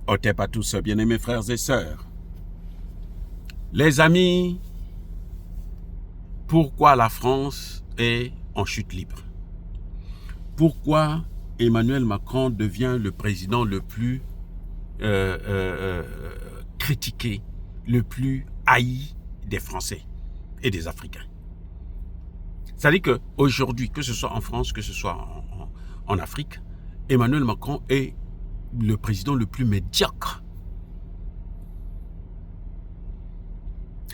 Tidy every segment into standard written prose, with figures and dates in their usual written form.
Otep à tous, bien-aimés frères et sœurs. Les amis, pourquoi la France est en chute libre? Pourquoi Emmanuel Macron devient le président le plus critiqué, le plus haï des Français et des Africains? C'est-à-dire qu'aujourd'hui, que ce soit en France, que ce soit en Afrique, Emmanuel Macron est le président le plus médiocre.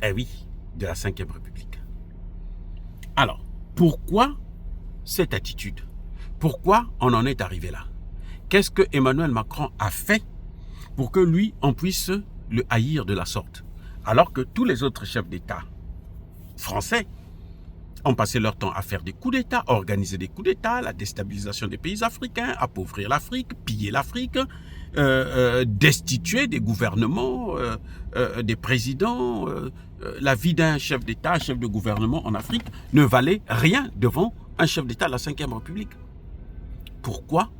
Eh oui, de la Ve République. Alors, pourquoi cette attitude? Pourquoi on en est arrivé là? Qu'est-ce que Emmanuel Macron a fait pour que lui, on puisse le haïr de la sorte? Alors que tous les autres chefs d'État français ont passé leur temps à faire des coups d'État, à organiser des coups d'État, la déstabilisation des pays africains, appauvrir l'Afrique, piller l'Afrique, destituer des gouvernements, des présidents. La vie d'un chef d'État, un chef de gouvernement en Afrique ne valait rien devant un chef d'État de la Ve République. Pourquoi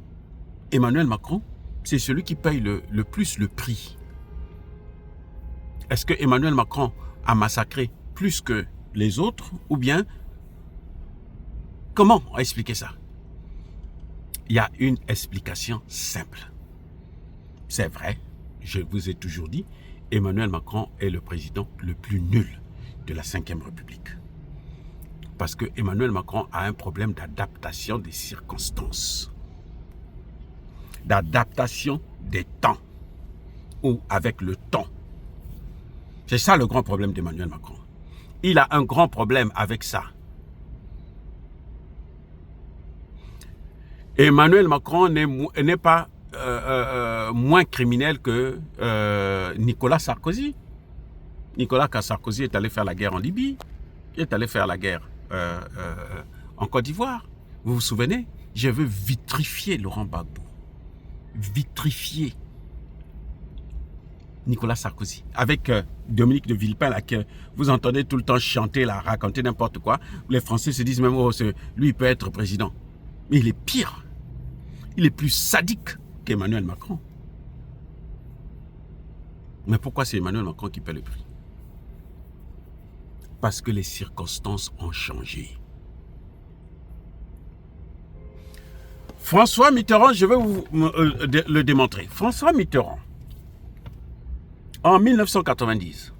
Emmanuel Macron, c'est celui qui paye le plus le prix? Est-ce que Emmanuel Macron a massacré plus que les autres ou bien comment expliquer ça? Il y a une explication simple. C'est vrai, je vous ai toujours dit, Emmanuel Macron est le président le plus nul de la Ve République. Parce que Emmanuel Macron a un problème d'adaptation des circonstances, d'adaptation des temps ou avec le temps. C'est ça le grand problème d'Emmanuel Macron. Il a un grand problème avec ça. Emmanuel Macron n'est pas moins criminel que Nicolas Sarkozy. Nicolas Sarkozy est allé faire la guerre en Libye, il est allé faire la guerre en Côte d'Ivoire. Vous vous souvenez? Je veux vitrifier Laurent Gbagbo. Vitrifier Nicolas Sarkozy. Avec Dominique de Villepin, là, que vous entendez tout le temps chanter, là, raconter n'importe quoi. Les Français se disent même, oh, lui, il peut être président. Mais il est pire. Il est plus sadique qu'Emmanuel Macron. Mais pourquoi c'est Emmanuel Macron qui paie le prix? Parce que les circonstances ont changé. François Mitterrand, je vais vous le démontrer. François Mitterrand, en 1990,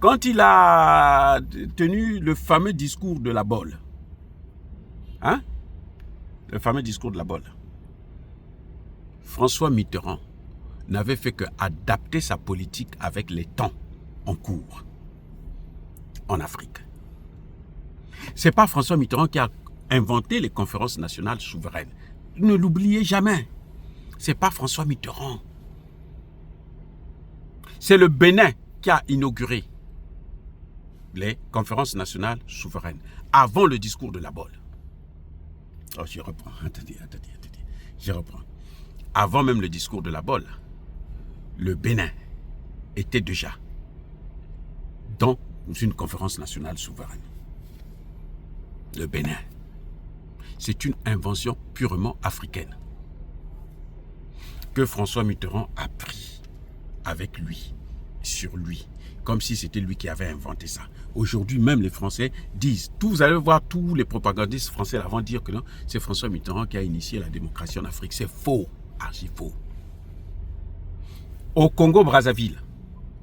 quand il a tenu le fameux discours de la Bolle, hein? Le fameux discours de la Bolle, François Mitterrand n'avait fait qu'adapter sa politique avec les temps en cours en Afrique. Ce n'est pas François Mitterrand qui a inventé les conférences nationales souveraines. Ne l'oubliez jamais. Ce n'est pas François Mitterrand. C'est le Bénin qui a inauguré les conférences nationales souveraines avant le discours de la Bolle. Oh, je reprends. Attendez. Je reprends. Avant même le discours de la Bolle, le Bénin était déjà dans une conférence nationale souveraine. Le Bénin, c'est une invention purement africaine que François Mitterrand a pris avec lui, sur lui, comme si c'était lui qui avait inventé ça. Aujourd'hui, même les Français disent, vous allez voir tous les propagandistes français là vont dire que non, c'est François Mitterrand qui a initié la démocratie en Afrique. C'est faux, archi faux. Au Congo-Brazzaville,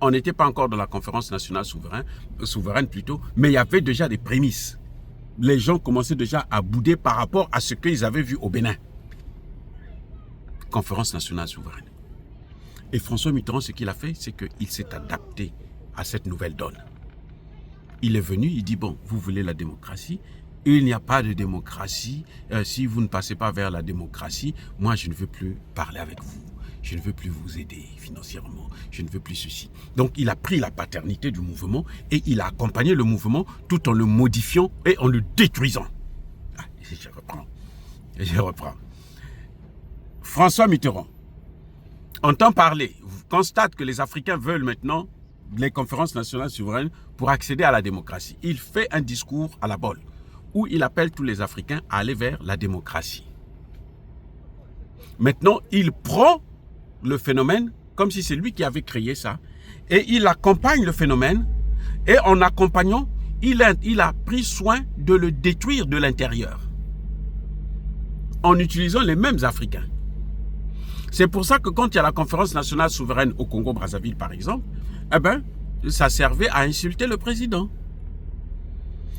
on n'était pas encore dans la conférence nationale souveraine plutôt, mais il y avait déjà des prémices. Les gens commençaient déjà à bouder par rapport à ce qu'ils avaient vu au Bénin. Conférence nationale souveraine. Et François Mitterrand, ce qu'il a fait, c'est qu'il s'est adapté à cette nouvelle donne. Il est venu, il dit, bon, vous voulez la démocratie, il n'y a pas de démocratie, si vous ne passez pas vers la démocratie, moi je ne veux plus parler avec vous. Je ne veux plus vous aider financièrement. Je ne veux plus ceci. Donc, il a pris la paternité du mouvement et il a accompagné le mouvement tout en le modifiant et en le détruisant. Ah, je reprends. François Mitterrand entend parler, constate que les Africains veulent maintenant les conférences nationales souveraines pour accéder à la démocratie. Il fait un discours à la Bolle où il appelle tous les Africains à aller vers la démocratie. Maintenant, il prend le phénomène comme si c'est lui qui avait créé ça. Et il accompagne le phénomène. Et en accompagnant, il a pris soin de le détruire de l'intérieur. En utilisant les mêmes Africains. C'est pour ça que quand il y a la conférence nationale souveraine au Congo-Brazzaville, par exemple, eh ben, ça servait à insulter le président.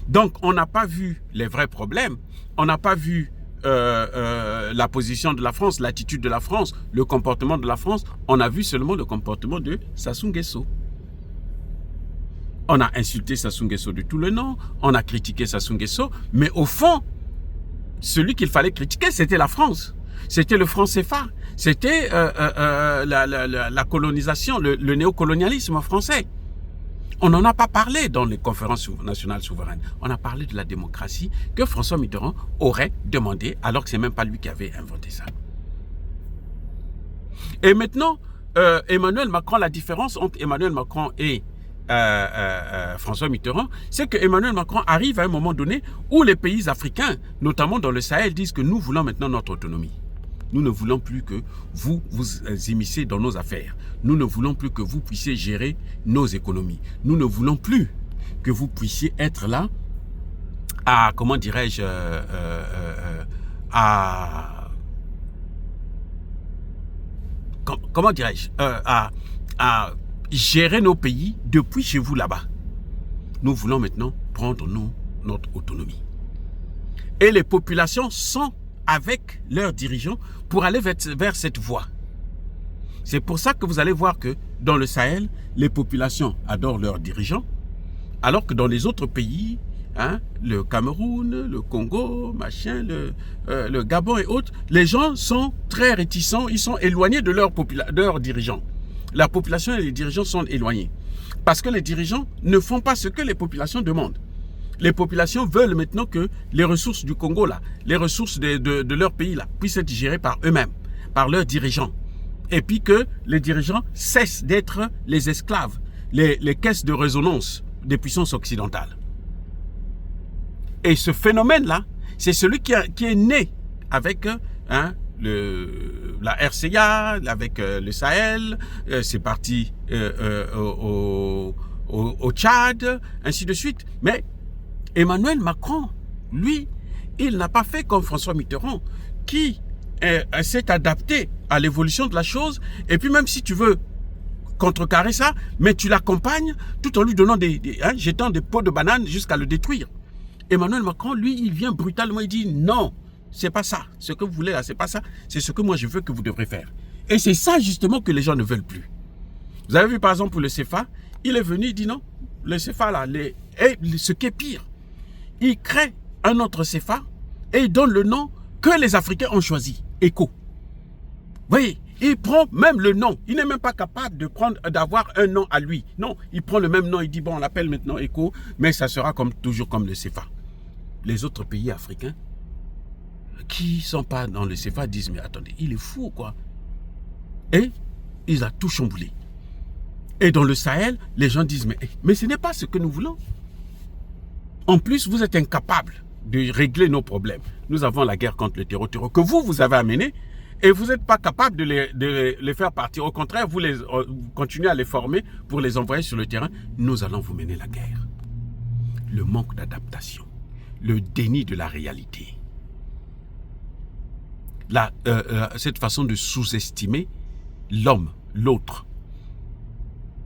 Donc, on n'a pas vu les vrais problèmes. On n'a pas vu la position de la France, l'attitude de la France, le comportement de la France. On a vu seulement le comportement de Sassou Nguesso. On a insulté Sassou Nguesso de tout le nom. On a critiqué Sassou Nguesso. Mais au fond, celui qu'il fallait critiquer, c'était la France. C'était le franc CFA. C'était la colonisation, le néocolonialisme français. On n'en a pas parlé dans les conférences nationales souveraines. On a parlé de la démocratie que François Mitterrand aurait demandé, alors que ce n'est même pas lui qui avait inventé ça. Et maintenant, Emmanuel Macron, la différence entre Emmanuel Macron et François Mitterrand, c'est que Emmanuel Macron arrive à un moment donné où les pays africains, notamment dans le Sahel, disent que nous voulons maintenant notre autonomie. Nous ne voulons plus que vous vous immisciez dans nos affaires. Nous ne voulons plus que vous puissiez gérer nos économies. Nous ne voulons plus que vous puissiez être là à, comment dirais-je, comment dirais-je, à gérer nos pays depuis chez vous là-bas. Nous voulons maintenant prendre notre autonomie. Et les populations sont avec leurs dirigeants pour aller vers cette voie. C'est pour ça que vous allez voir que dans le Sahel, les populations adorent leurs dirigeants, alors que dans les autres pays, hein, le Cameroun, le Congo, machin, le Gabon et autres, les gens sont très réticents, ils sont éloignés de leurs dirigeants. La population et les dirigeants sont éloignés. Parce que les dirigeants ne font pas ce que les populations demandent. Les populations veulent maintenant que les ressources du Congo, là, les ressources de leur pays, là, puissent être gérées par eux-mêmes, par leurs dirigeants. Et puis que les dirigeants cessent d'être les esclaves, les caisses de résonance des puissances occidentales. Et ce phénomène-là, c'est celui qui est né avec la RCA, avec le Sahel, c'est parti au Tchad, ainsi de suite. Mais Emmanuel Macron, lui, il n'a pas fait comme François Mitterrand, qui s'est adapté à l'évolution de la chose. Et puis même si tu veux contrecarrer ça, mais tu l'accompagnes tout en lui donnant jetant des pots de banane jusqu'à le détruire. Emmanuel Macron, lui, il vient brutalement, il dit non, c'est pas ça. Ce que vous voulez là, c'est pas ça. C'est ce que moi je veux que vous devrez faire. Et c'est ça justement que les gens ne veulent plus. Vous avez vu par exemple pour le CFA, il est venu, il dit non, le CFA là, ce qui est pire, il crée un autre CFA et il donne le nom que les Africains ont choisi, ECO. Vous voyez, il prend même le nom. Il n'est même pas capable d'avoir un nom à lui. Non, il prend le même nom, il dit bon, on l'appelle maintenant ECO, mais ça sera toujours comme le CFA. Les autres pays africains qui ne sont pas dans le CFA disent mais attendez, il est fou quoi. Et il a tout chamboulé. Et dans le Sahel, les gens disent mais ce n'est pas ce que nous voulons. En plus, vous êtes incapables de régler nos problèmes. Nous avons la guerre contre le terreau que vous avez amené et vous n'êtes pas capable de les faire partir. Au contraire, vous continuez à les former pour les envoyer sur le terrain. Nous allons vous mener la guerre. Le manque d'adaptation, le déni de la réalité, cette façon de sous-estimer l'homme, l'autre.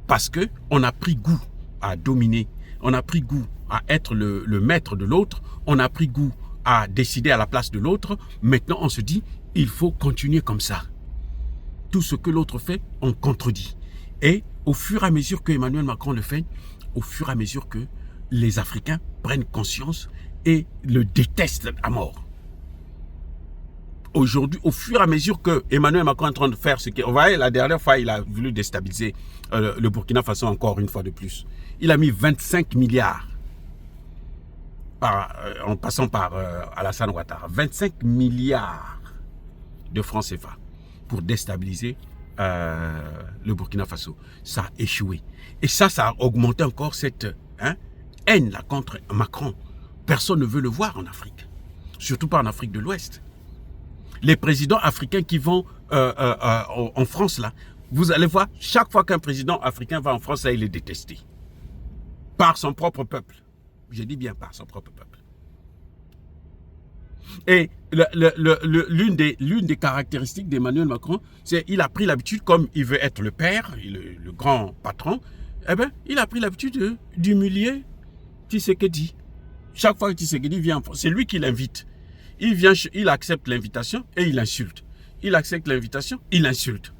Parce qu'on a pris goût à dominer, on a pris goût à être le maître de l'autre, on a pris goût à décider à la place de l'autre. Maintenant, on se dit, il faut continuer comme ça. Tout ce que l'autre fait, on contredit. Et au fur et à mesure que Emmanuel Macron le fait, au fur et à mesure que les Africains prennent conscience et le détestent à mort. Aujourd'hui, au fur et à mesure que Emmanuel Macron est en train de faire ce qu'il... Vous voyez, la dernière fois, il a voulu déstabiliser le Burkina Faso encore une fois de plus. Il a mis 25 milliards, en passant par Alassane Ouattara, 25 milliards de francs CFA pour déstabiliser le Burkina Faso. Ça a échoué. Et ça a augmenté encore cette haine là, contre Macron. Personne ne veut le voir en Afrique, surtout pas en Afrique de l'Ouest. Les présidents africains qui vont en France, là, Vous allez voir, chaque fois qu'un président africain va en France, là, il est détesté. Par son propre peuple. Je dis bien par son propre peuple. Et l'une des caractéristiques d'Emmanuel Macron, c'est qu'il a pris l'habitude, comme il veut être le père, le grand patron, eh bien, il a pris l'habitude d'humilier Tshisekedi. Chaque fois que Tshisekedi vient en France, c'est lui qui l'invite. Il vient, il accepte l'invitation et il insulte. Il accepte l'invitation, il insulte.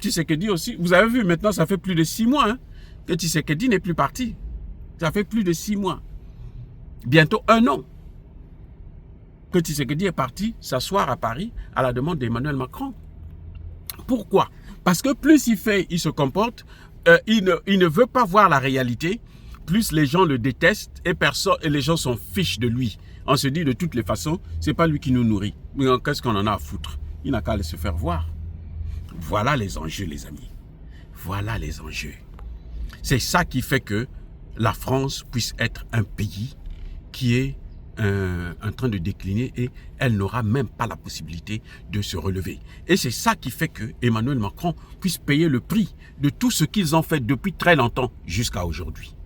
Tshisekedi aussi, vous avez vu, maintenant, ça fait plus de 6 mois que Tshisekedi n'est plus parti. Ça fait plus de 6 mois. Bientôt 1 an que Tshisekedi est parti s'asseoir à Paris à la demande d'Emmanuel Macron. Pourquoi? Parce que plus il fait, il se comporte, il ne veut pas voir la réalité, plus les gens le détestent et les gens s'en fichent de lui. On se dit de toutes les façons, c'est pas lui qui nous nourrit. Mais qu'est-ce qu'on en a à foutre? Il n'a qu'à aller se faire voir. Voilà les enjeux, les amis. Voilà les enjeux. C'est ça qui fait que la France puisse être un pays qui est en train de décliner et elle n'aura même pas la possibilité de se relever. Et c'est ça qui fait que Emmanuel Macron puisse payer le prix de tout ce qu'ils ont fait depuis très longtemps jusqu'à aujourd'hui.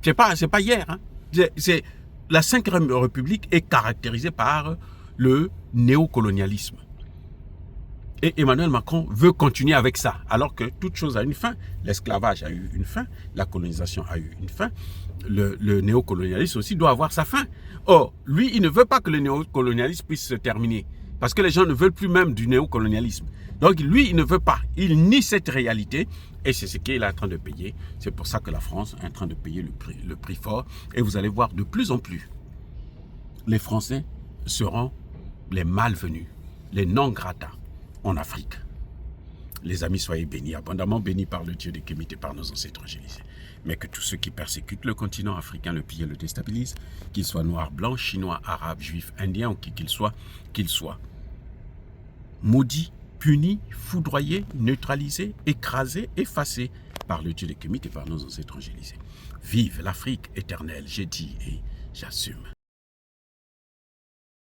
C'est pas hier. Hein. La Ve République est caractérisée par le néocolonialisme. Et Emmanuel Macron veut continuer avec ça, alors que toute chose a une fin. L'esclavage a eu une fin, la colonisation a eu une fin, le néocolonialisme aussi doit avoir sa fin. Or, lui, il ne veut pas que le néocolonialisme puisse se terminer, parce que les gens ne veulent plus même du néocolonialisme. Donc, lui, il ne veut pas, il nie cette réalité, et c'est ce qu'il est en train de payer. C'est pour ça que la France est en train de payer le prix fort, et vous allez voir de plus en plus, les Français seront les malvenus, les non-grata en Afrique. Les amis, soyez bénis, abondamment bénis par le Dieu des Kémites et par nos ancêtres angélisés. Mais que tous ceux qui persécutent le continent africain, le pillent et le déstabilisent, qu'ils soient noirs, blancs, chinois, arabes, juifs, indiens ou qui qu'ils soient maudits, punis, foudroyés, neutralisés, écrasés, effacés par le Dieu des Kémites et par nos ancêtres angélisés. Vive l'Afrique éternelle, j'ai dit et j'assume.